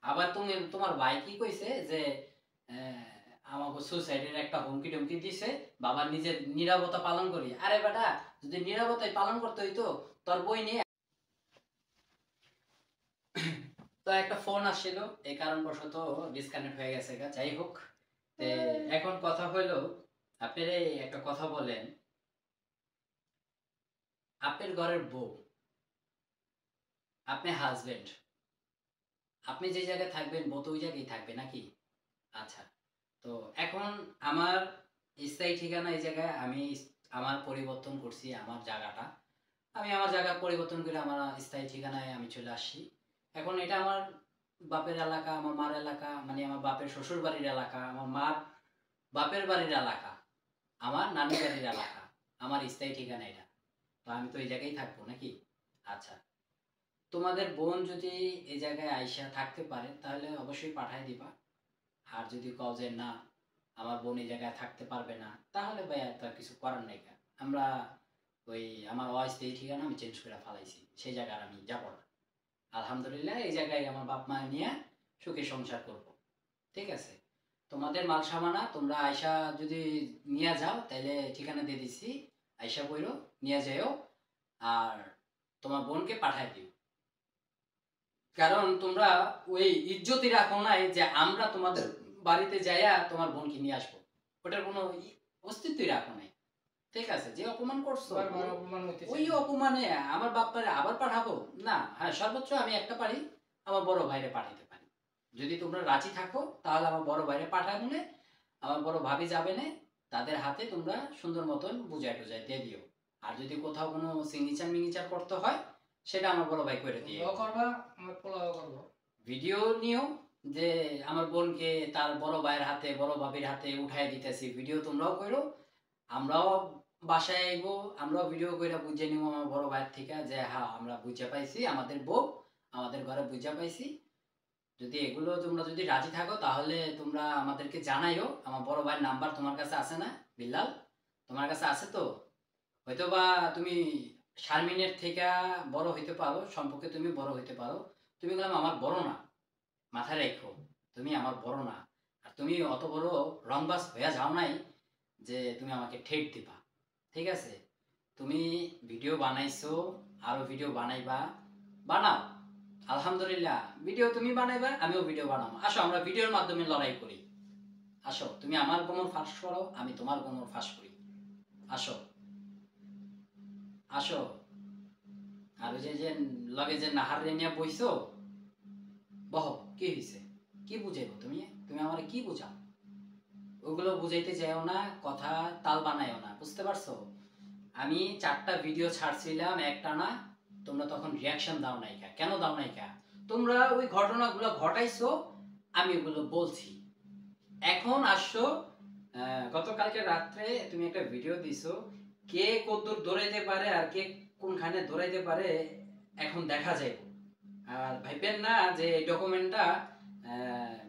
আবার তুমি তোমার ভাই কি কইছে যে আমাকে সুসাইডের একটা হুমকি টুমকি দিছে, বাবার নিজের নিরাপত্তা পালন করি। আরে বেটা, যদি নিরাপত্তায় পালন করতে হইতো তোর বই নিয়ে। তো একটা ফোন আসছিল, এই কারণবশত ডিসকানেক্ট হয়ে গেছে গা, যাই হোক। এখন কথা হইলো, আপনারা একটা কথা বলেন, আপনার ঘরের বউ, আপনি হাজবেন্ড, আপনি যে জায়গায় থাকবেন বউ তো ওই জায়গায় থাকবে নাকি? আচ্ছা, তো এখন আমার স্থায়ী ঠিকানা এই জায়গায়, আমি আমার পরিবর্তন করছি আমার জায়গাটা, আমি আমার জায়গা পরিবর্তন করে আমার স্থায়ী ঠিকানায় আমি চলে আসছি। এখন এটা আমার বাপের এলাকা, আমার মার এলাকা, মানে আমার বাপের শ্বশুর বাড়ির এলাকা, আমার মার বাপের বাড়ির এলাকা, আমার নানি বাড়ির এলাকা, আমার স্থায়ী ঠিকানা এটা। তো আমি তো এই জায়গায় থাকবো নাকি? আচ্ছা, তোমাদের বোন যদি এই জায়গায় আইসা থাকতে পারে তাহলে অবশ্যই পাঠাই দিবা। আর যদি কও যে না আমার বোন এই জায়গায় থাকতে পারবে না, তাহলে ভাই আর তার কিছু করার নাই। আমরা ওই আমার অস্থায়ী ঠিকানা আমি চেঞ্জ করে ফেলাইছি, সেই জায়গায় আর আমি যাব না। আলহামদুলিল্লাহ এই জায়গায় আমার বাপ মা নিয়ে সুখে সংসার করব। ঠিক আছে, তোমাদের মাল সামানা তোমরা আয়সা যদি নিয়ে যাও তাহলে ঠিকানা দিয়ে দিছি, আয়সা বইরো নিয়ে যাও। আর তোমার বোনকে পাঠাই দিও, কারণ তোমরা ওই ইজ্জতি রাখো নাই যে আমরা তোমাদের বাড়িতে যাইয়া তোমার বোনকে নিয়ে আসবো, ওটার কোনো অস্তিত্বই রাখো নাই। ঠিক আছে, যে অপমান করছো ওই অপমানে আমার বাপ্পারে আবার পাঠাবো না। হ্যাঁ, সর্বোচ্চ আমি একটা পারি, আমার বড় ভাইরে পাঠাইতে পারি। যদি তোমরা রাজি থাকো তাহলে আমার বড় ভাইরে পাঠায় মনে, আমার বড় ভাবি যাবে না, তাদের হাতে তোমরা সুন্দর মতন বুঝাই টুজাই দিয়ে দিও। আর যদি কোথাও কোনো সিগনেচার মিগনেচার করতে হয় সেটা আমার বড় ভাই করে দিয়ে করবা, আমার পোলাও করব। ভিডিও নিও যে আমার বোনকে তার বড় ভাইয়ের হাতে বড় ভাবির হাতে উঠাই দিতেছি, ভিডিও তোমরাও করো, আমরাও বাসায় আইবো, আমরাও ভিডিও করে বুঝে নিব আমার বড় ভাইয়ের থেকে যে হ্যাঁ আমরা বুঝে পাইছি আমাদের বউ আমাদের ঘরে বুঝে পাইছি। যদি এগুলো তোমরা যদি রাজি থাকো তাহলে তোমরা আমাদেরকে জানাইও। আমার বড় ভাইয়ের নাম্বার তোমার কাছে আছে না বিল্লাল? তোমার কাছে আছে তো? হয়তো বা তুমি শারমিনের থেকে বড় হইতে পারো, সম্পর্কে তুমি বড় হইতে পারো, তুমি বললাম আমার বড় না, মাথায় রেখো তুমি আমার বড় না। আর তুমি অত বড় রংবাজ হয়ে যাও নাই যে তুমি আমাকে ঠেট দিবা। ঠিক আছে, তুমি ভিডিও বানাইছো, আরো ভিডিও বানাইবা, বানাও। আলহামদুলিল্লাহ ভিডিও তুমি বানাইবা, আমিও ভিডিও বানাবো। আসো আমরা ভিডিওর মাধ্যমে লড়াই করি। আসো, তুমি আমার কোমর ফাঁস করো, আমি তোমার কোমর ফাঁস করি। আসো আসো। আর ওই যে লগে যে নাহার রে নিয়ে বইছো, বহ, কি হয়েছে? কি বুঝাইবো তুমি? তুমি আমার কি বুঝাও? ওগুলো বুঝাইতে যাও না, কথা তাল বানাইও না, বুঝতে পারছো? আমি 4টা ভিডিও ছাড়ছিলাম একটা না, তোমরা তখন রিয়াকশন দাও নাই কা? কেন দাও নাই কা? তোমরা ওই ঘটনাগুলো ঘটাইছো, আমি ওগুলো বলছি। এখন আসছো, গতকালকে রাত্রে তুমি একটা ভিডিও দিছো, কে কতদূর দৌড়াইতে পারে আর কে কোনখানে দৌড়াইতে পারে এখন দেখা যাইব। আর ভাববেন না যে এই ডকুমেন্টটা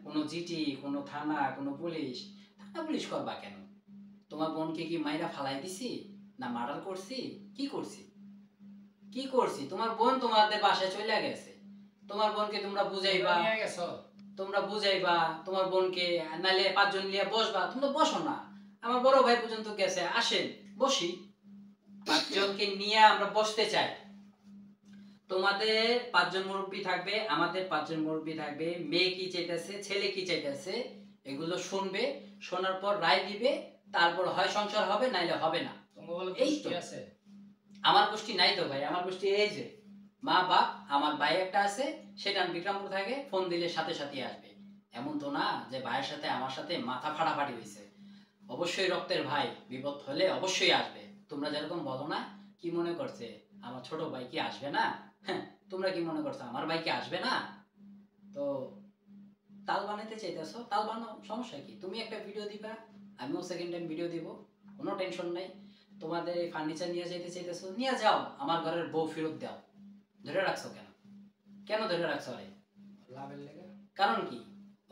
কোনো জিটি, কোনো থানা, কোনো পুলিশ। থানা পুলিশ করবা কেন? তোমার বোনকে কি মাইরা ফালাই দিছি না মার্ডার করছি? কি করছি? কি করছি? তোমার বোন তোমাদের বাসায় চলে গেছে, তোমার বোনকে তোমরা বুঝাইবা, নিয়ে গেছো? তোমরা বুঝাইবা তোমার বোনকে, নাইলে 5 জন নিয়ে বসবা, তোমরা বসো না। আমার বড় ভাই পর্যন্ত গেছে, আসেন বসি, 5 জনকে নিয়ে আমরা বসতে চাই। তোমাদের 5 জন মুরব্বী থাকবে, আমাদের 5 জন মুরব্বী থাকবে, মেয়ে কি চাইতেছে ছেলে কি চাইতেছে এগুলো শুনবে, শোনার পর রায় দিবে, তারপর হয় সংসার হবে নাইলে হবে না। তোমার বলে এই তো। গোষ্ঠী আছে? আমার গোষ্ঠী নাই তো ভাই, আমার গোষ্ঠী এই যে মা বাপ, আমার ভাই একটা আছে, সেটা বিক্রমপুর থাকে, ফোন দিলে সাথে সাথে আসবে। এমন তো না যে ভাইয়ের সাথে আমার সাথে মাথা ফাটাফাটি হয়েছে। অবশ্যই রক্তের ভাই, বিপদ হলে অবশ্যই আসবে। তোমরা যেরকম বলো না, কি মনে করছে আমার ছোট ভাই কি আসবে না? হ্যাঁ, তোমরা কি মনে করছো আমার ভাই কি আসবে না? তো তাল বানাইতে চাইতেছো, তাল বানাও, সমস্যা কি? তুমি একটা ভিডিও দিবা, আমিও সেকেন্ড টাইম ভিডিও দিব, কোনো টেনশন নাই। তোমাদের এই ফার্নিচার নিয়ে যাইতে চাইতেছো, নিয়ে যাও, আমার ঘরের বউ ফেরত দাও। ধরে রাখছো কেন? কেন ধরে রাখছো রে? লাভের লেগে। কারণ কি?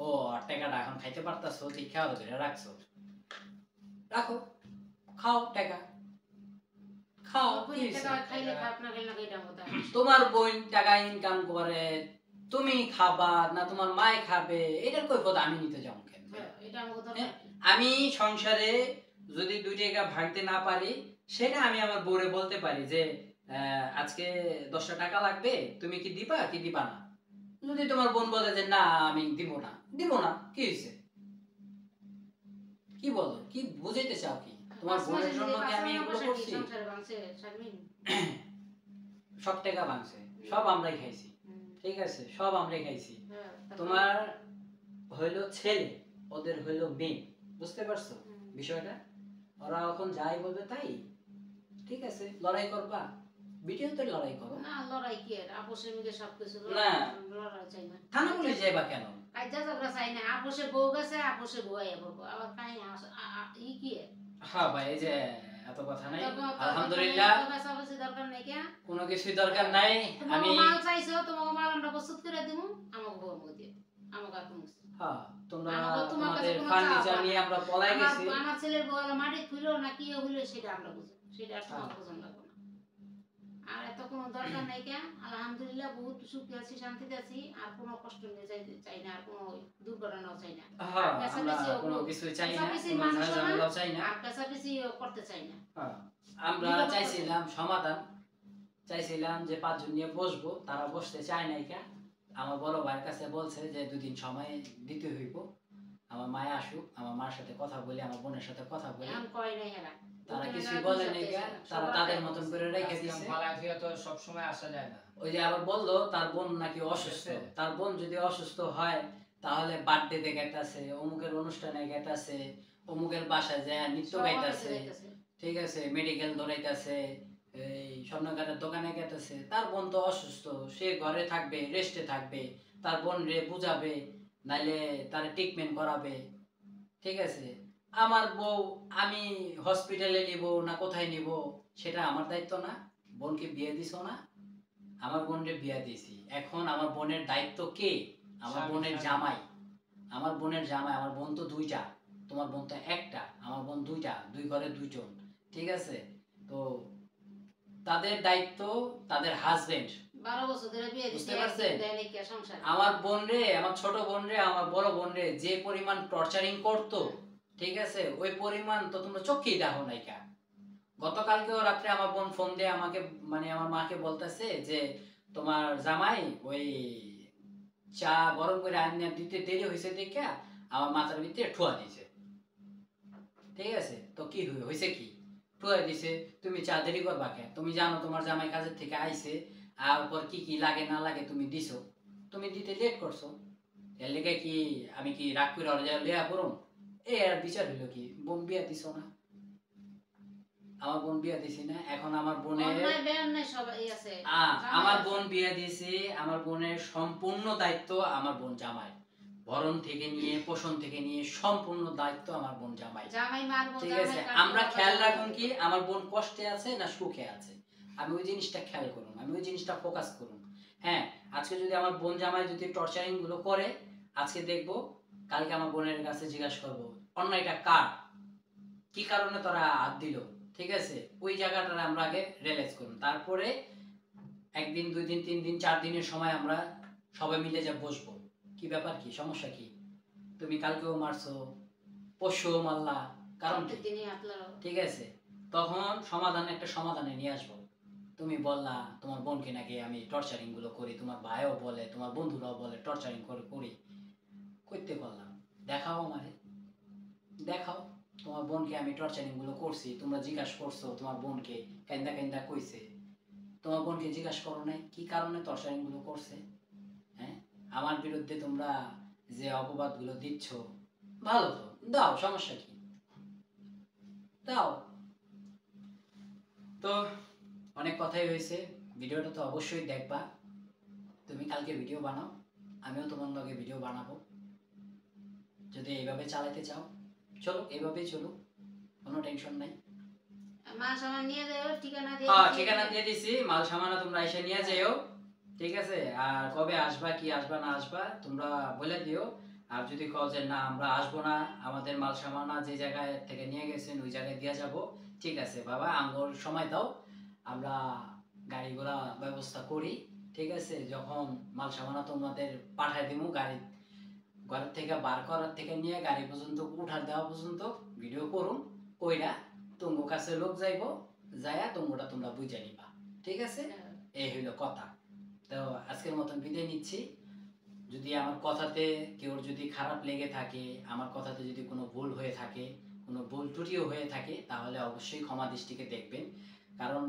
ও, আর টাকাটা এখন খাইতে পারতাছো, দীক্ষা ধরে রাখছো। রাখো, খাও টাকা, খাও, কি হইছে? খাইলে খারাপ না খাইলে না এটা কথা। তোমার বোন টাকা ইনকাম করে, তুমি খাবা না তোমার মায়ে খাবে, এটার কৈফিয়ত আমি নিতে যাবো কেন? এটা আমার কথা। হ্যাঁ, আমি সংসারে যদি 2 টাকা ভাঙতে না পারি, সেটা আমি আমার বউরে বলতে পারি যে আজকে 10টা টাকা লাগবে, তুমি কি দিবা কি দিবা না? যদি তোমার বোন বলে যে না আমি দিব না, দিব না, কি হয়েছে? কি বলো, কি বুঝাইতে চাও কি? তোমার বোনের জন্য কি আমি এগুলো করছি? সব টাকা ভাঙছে, সব আমরাই খাইছি। ঠিক আছে, সব আমরাই খাইছি। তোমার হইলো ছেলে, ওদের হইলো মেয়ে, বুঝতে পারছো বিষয়টা? ওরা এখন যাই বলবে তাই। ঠিক আছে, লড়াই করবা, ভিডিওতে লড়াই করো না। লড়াই কি আর আপোষের মধ্যে সবকিছু না। লড়াই চাই না। থানা পুলিশ যাইবা কেন? কাজা ঝগড়া চাই না। আপোষে বউ গেছে, আপোষে বউ আইয়া বলবো আবার কাই ই কি? হ্যাঁ ভাই, এই যে এত কথা নাই, তখন আলহামদুলিল্লাহ বেচাবেচি দরকার নাই কে কোনো কিছুই দরকার নাই। আমি আমি মাল চাইছো, তোমাকে মাল আমরা প্রস্তুত করে দিব, আমাকে বউ আমাকে দিয়ে আমাকে আর তুমি হ্যাঁ, তোমরা আমাকে তোমার কাছে তোমাদের কোনো ফার্নিচার চাওয়া নিয়ে আমরা পলাই গেছি। আমার ছেলের বউ মাটি খুইলো না কি হইলো সেটা আমরা বুঝি, সেটা আর তোমার হ্যাঁ। পছন্দ লাগবে না। আর এত কোনো দরকার নাই কে, আলহামদুলিল্লাহ বহুত সুখে আছি, শান্তিতে আছি, আর কোনো কষ্ট নিয়ে চাই না, আর কোনো দুর্ঘটনাও চাই না। হ্যাঁ, আর আমরা পেছাপিছি কোনো কিছু চাই না, পেছাপিছি কোনো মানুষও না, ঝামেলাও চাই না। আর পেছাপিছি করতে চাই না। হ্যাঁ, আমরা বিরক্ত চাইছিলাম সমাধান, চাইছিলাম যে 5 জন নিয়ে বসবো, তারা বসতে চায় নাই কে। আমার বড় ভাইয়ের কাছে বলছে যে 2 দিন সময় দিতে হইব, আমার মায়ে আসুক, আমার মার সাথে কথা বলি, আমার বোনের সাথে কথা বলি। এখন কয় নাই হেরা, তারা কিছু বলে নাই কে, তারা তাদের মতন করে রেখে দিছে। মালয়েশিয়া তো সব সময় আসা যায় না। ওই যে আবার বললো তার বোন নাকি অসুস্থ, তার বোন যদি অসুস্থ হয় তাহলে বার্থডে গেতাছে, অমুকের অনুষ্ঠানে গেতাছে, অমুকের বাসায় যায় নৃত্য গাইতাছে, ঠিক আছে, মেডিকেল ধরাইতাছে, এই স্বর্ণকারের দোকানে গেতাছে। তার বোন তো অসুস্থ, সে ঘরে থাকবে, রেস্টে থাকবে, তার বোন রে বুঝাবে, নাইলে তার ট্রিটমেন্ট করাবে, ঠিক আছে। আমার বউ আমি হসপিটালে নিব না কোথায় নিব সেটা আমার দায়িত্ব না। বোনকে বিয়ে দিছো না, আমার বোনের বিয়ে দিয়েছি, এখন আমার বোনের দায়িত্ব কে? আমার বোনের জামাই, আমার বোনের জামাই। আমার বোন তো 2টা, তোমার বোন তো একটা, আমার বোন 2টা, 2 ঘরে 2 জন, ঠিক আছে। তো তাদের দায়িত্ব তাদের হাজবেন্ড, 12 বছর ধরে বিয়ে বুঝতে দিতে পারছেন? দেয় নাকি আর সংসার। আমার বোন রে, আমার ছোট বোন রে, আমার বড় বোন রে যে পরিমাণ টর্চারিং করতো, ঠিক আছে, ওই পরিমাণ তো তোমরা চোখেই দেখো নাই কা। গতকালকেও রাত্রে আমার বোন ফোন দিয়ে আমাকে, মানে আমার মাকে বলতেছে যে তোমার জামাই ওই চা গরম করে আনিয়ে দিতে দেরি হয়েছে দেখে আমার মাথার ভিতরে ঠুয়া দিছে, ঠিক আছে। তো কি হয়েছে কি, ঠুয়া দিছে, তুমি চা দেরি করবা কে? তুমি জানো তোমার জামাই কাজের থেকে আইছে, আর পর কি কি লাগে না লাগে তুমি দিছো, তুমি দিতে লেট করছো, এর লেগে কি আমি কি রাগ করে অর্ডার লিয়া করুন? এ আর বিচার হইলো কি, বোন বিয়া দিছো না, আমার বোন বিয়া দিছি না, এখন আমার বোনের অন্যায় বেঅন্যায় সবাই আছে। আমার বোন বিয়া দিয়েছে, আমার বোনের সম্পূর্ণ দায়িত্ব আমার বোন জামাই, ভরণ থেকে নিয়ে পোষণ থেকে নিয়ে সম্পূর্ণ দায়িত্ব আমার বোন জামাই, জামাই মারবো, ঠিক জামাই আছে। কাটবো, আমরা খেয়াল জামাই রাখুন মারবো। কি আমার বোন কষ্টে আছে না সুখে আছে, আমি ওই জিনিসটা খেয়াল করুন, আমি ওই জিনিসটা ফোকাস করুন। হ্যাঁ, আজকে যদি আমার বোন জামাই যদি টর্চারিং গুলো করে, আজকে দেখবো, কালকে আমার বোনের কাছে জিজ্ঞাসা করবো অন্যায়টা কার, কি কারণে তোরা হাত দিল, ঠিক আছে। ওই জায়গাটা আমরা আগে রিয়েলাইজ করুন, তারপরে 1 দিন 2 দিন 3 দিন 4 দিনের সময় আমরা সবাই মিলে যা বসবো, কি ব্যাপার, কি সমস্যা, কি তুমি কালকেও মারছো, পরশুও মারলা, কারণ কি? প্রত্যেকদিনই আপনার ঠিক আছে, তখন একটা সমাধানে নিয়ে আসবো। তুমি বললা তোমার বোনকে নাকি আমি টর্চারিং গুলো করি, তোমার ভাইও বলে, তোমার বন্ধুরাও বলে টর্চারিং করি, করতে পারলাম, দেখাও আমারে, দেখাও তোমার বোনকে আমি টর্চারিং গুলো করছি, তোমরা জিজ্ঞাসা করছো তোমার বোনকে, কাইন্দা কাইন্দা কইছে, তোমার বোনকে জিজ্ঞাসা করো নাই কি কারণে টর্চারিং গুলো করছে? হ্যাঁ, আমার বিরুদ্ধে তোমরা যে অপবাদ গুলো দিচ্ছ, ভালো তো দাও, সমস্যা কি, দাও। তো অনেক কথাই হয়েছে, ভিডিওটা তো অবশ্যই দেখবা, তুমি কালকে ভিডিও বানাও, আমিও তোমার লগে ভিডিও বানাবো, যদি এইভাবে চালাতে চাও চলো, এইভাবেই চলো, কোনো টেনশন নাই। মাল সামান নিয়ে যাও, ঠিকানা দিয়ে হ্যাঁ, ঠিকানা দিয়ে দিছি, মাল সামানা তোমরা এসে নিয়ে যাও, ঠিক আছে। আর কবে আসবা, কি আসবা না আসবা তোমরা বলে দিও। আর যদি কও যে না আমরা আসবো না, আমাদের মাল সামানা যে জায়গায় থেকে নিয়ে গেছেন ওই জায়গায় দিয়ে যাব, ঠিক আছে বাবা, আমগোর সময় দাও, আমরা গাড়ি ঘোড়া ব্যবস্থা করি, ঠিক আছে। যখন মাল সামানা তোমাদের পাঠাই দিব, গাড়ি ঘরের থেকে বার করার থেকে নিয়ে গাড়ি পর্যন্ত উঠার দেওয়া পর্যন্ত ভিডিও করুন, কইরা তোমার কাছে লোক যাইবো, যায়া তোমরা বুঝে নিবা, ঠিক আছে। এই হইলো কথা। তো আজকের মতন বিদায় নিচ্ছি। যদি আমার কথাতে কেউ যদি খারাপ লেগে থাকে, আমার কথাতে যদি কোনো ভুল হয়ে থাকে, কোনো ভুল ত্রুটিও হয়ে থাকে, তাহলে অবশ্যই ক্ষমা দৃষ্টিকে দেখবেন। কারণ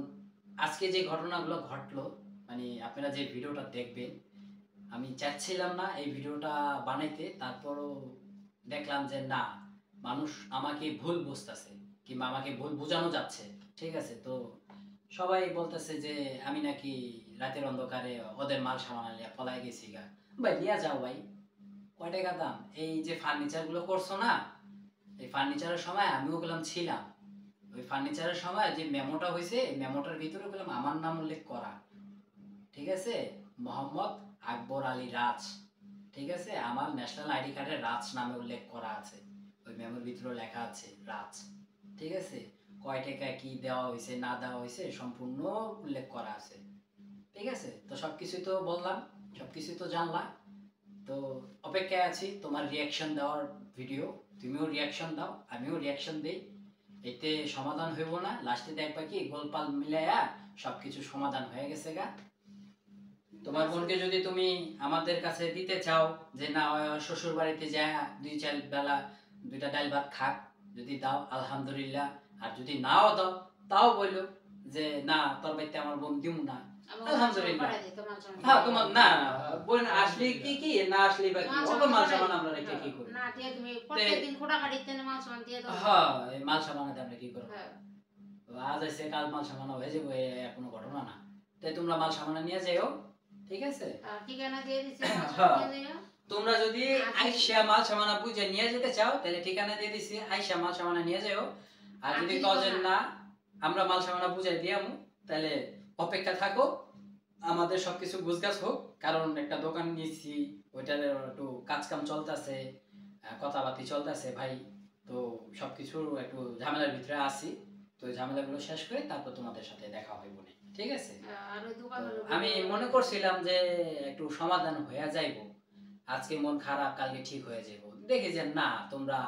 আজকে যে ঘটনাগুলো ঘটলো, মানে আপনারা যে ভিডিওটা দেখবেন, আমি চাচ্ছিলাম না এই ভিডিওটা বানাইতে, তারপরও দেখলাম যে না, মানুষ আমাকে ভুল বুঝতেছে কিংবা আমাকে ভুল বোঝানো যাচ্ছে, ঠিক আছে। তো সবাই বলতেছে যে আমি নাকি রাতের অন্ধকারে ওদের মাল সামান নিয়ে পলাই গেছি গা। ভাই নিয়ে যাও ভাই, কয় টাকা দাম? এই যে ফার্নিচার গুলো করছো না, এই ফার্নিচারের সময় আমিও গেলাম ছিলাম, ওই ওই ফার্নিচারের সময় যে মেমোটা হয়েছে এই মেমোটার ভিতরে বললাম আমার নাম উল্লেখ করা, ঠিক আছে, মোহাম্মদ আকবর আলী রাজ, ঠিক আছে, আমার ন্যাশনাল আইডি কার্ডে রাজ নামে উল্লেখ করা আছে, ওই মেমোর ভিতরে লেখা আছে রাজ, ঠিক আছে, কয় টাকা কি দেওয়া হয়েছে না দেওয়া হয়েছে সম্পূর্ণ উল্লেখ করা আছে, ঠিক আছে। তো সবকিছু তো বললাম, সবকিছু তো জানলাম, তো অপেক্ষায় আছি তোমার রিয়াকশন দেওয়ার ভিডিও, তুমিও রিয়াকশন দাও আমিও রিয়াকশন দেই, এতে সমাধান হইব না, লাস্টে দেখবা কি গোলপাল মিলাইয়া সবকিছু সমাধান হয়ে গেছে গা। তোমার বোনকে যদি তুমি আমাদের কাছে দিতে চাও যে না শ্বশুর বাড়িতে যায় 2-4 বেলা 2টা ডাল ভাত খাক, যদি দাও আলহামদুলিল্লাহ, আর যদি নাও দাও তাও বললো যে না তোর বাড়িতে আমার বোন দিব না, আলহামদুলিল্লাহ। হ্যাঁ তোমার না বোন আসলে কি কি না আসলে বা কি ওকে মাল সামান আমরা রেখে কি করি না দিয়ে তুমি প্রত্যেকদিন খোটা কাটিতে মাল সামান দিয়ে দাও। হ্যাঁ এই মাল সামানে আমরা কি করব, আজ এসে কাল মাল সামানা হয়ে যাবে কোনো ঘটনা না, তাই তোমরা মাল সামানা নিয়ে যাও, ঠিক আছে। ঠিকানা দিয়ে দিছি, তোমরা যদি আইসা মাল সামানা বুঝে নিয়ে যেতে চাও তাহলে ঠিকানা দিয়ে দিছি, আইসা মাল সামানা নিয়ে যাও, আর যদি কজন না আমরা মাল সামানা বুঝাই দিয়ামু তাহলে অপেক্ষা থাকো, আমাদের সবকিছু গুছগাছ হোক, কারণ একটা দোকান নিয়েছি ওইটার একটু কাজ কাম চলতেছে, কথাবার্তি চলতেছে ভাই, তো সবকিছু একটু ঝামেলার ভিতরে আছি, তো ঝামেলাগুলো শেষ করে তারপর তোমাদের সাথে দেখা হইব না, ঠিক আছে। আমি মনে করছিলাম যে একটু সমাধান হয়ে যাইব, আজকে মন খারাপ কালকে ঠিক হয়ে যাইব, দেখি যে না তোমরা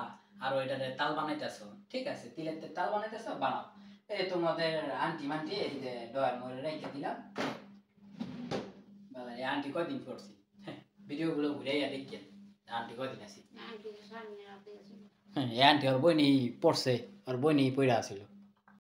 আরো এটারে তাল বানাইতেছো, ঠিক আছে, তিলের তাল বানাইতেছো, বানাও। এই তোমাদের আন্টি মান্টি এই যে ডয়ার মরে রেখে দিলাম, বাবা এই আন্টি কয়দিন করছি ভিডিও গুলো ঘুরাইয়া দেখেন আন্টি কয়দিন আছি, হ্যাঁ এই আন্টি ওর বই নিয়ে পড়ছে, ওর বই নিয়ে পড়ে আসিল।